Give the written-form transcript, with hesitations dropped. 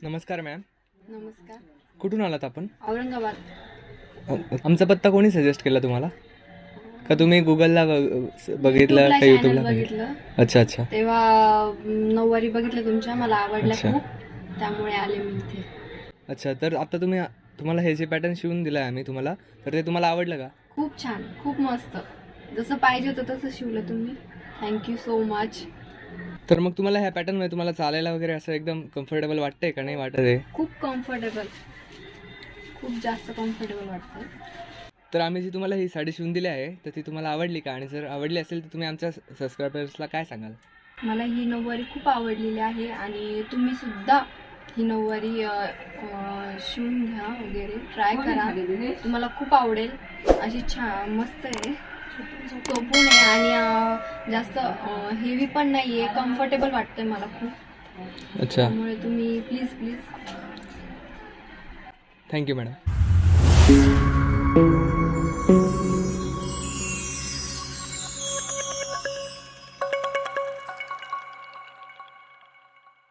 नमस्कार मॅम. नमस्कार. कुठून आलात आपण? औरंगाबाद. आमचा पत्ता कोणी सजेस्ट केला तुम्हाला? का तुम्ही गुगलला बघितलं का यूट्यूबला बघितलं? अच्छा अच्छा. तेव्हा नऊवारी बघितलं तुमच्या, मला आवडलं अच्छा. खूप, त्यामुळे आले मी इथे. अच्छा, तर आता तुम्हाला हे जे पॅटर्न शिवून दिलं आहे आम्ही तुम्हाला, तर ते तुम्हाला आवडलं का? खूप छान, खूप मस्त, जसं पाहिजे होतं तसं शिवलं तुम्ही. Thank you so much. तर मग तुम्हाला ह्या पॅटर्नमध्ये तुम्हाला चालायला वगैरे असं एकदम कम्फर्टेबल वाटतंय का नाही वाटत आहे? खूप कम्फर्टेबल, खूप जास्त कम्फर्टेबल वाटतं. तर आम्ही जी तुम्हाला ही साडी शिवून दिली आहे तर ती तुम्हाला आवडली का? आणि जर आवडली असेल तर तुम्ही आमच्या सबस्क्रायबर्सला काय सांगाल? मला ही नऊवारी खूप आवडलेली आहे आणि तुम्ही सुद्धा ही नऊवारी शिवून घ्या वगैरे, ट्राय करा, तुम्हाला खूप आवडेल. अशी छान मस्त आहे, सोपून आहे आणि जास्त हेवी पण नाही आहे, कम्फर्टेबल वाटतंय मला खूप. अच्छा, त्यामुळे तुम्ही प्लीज प्लीज. Thank you madam.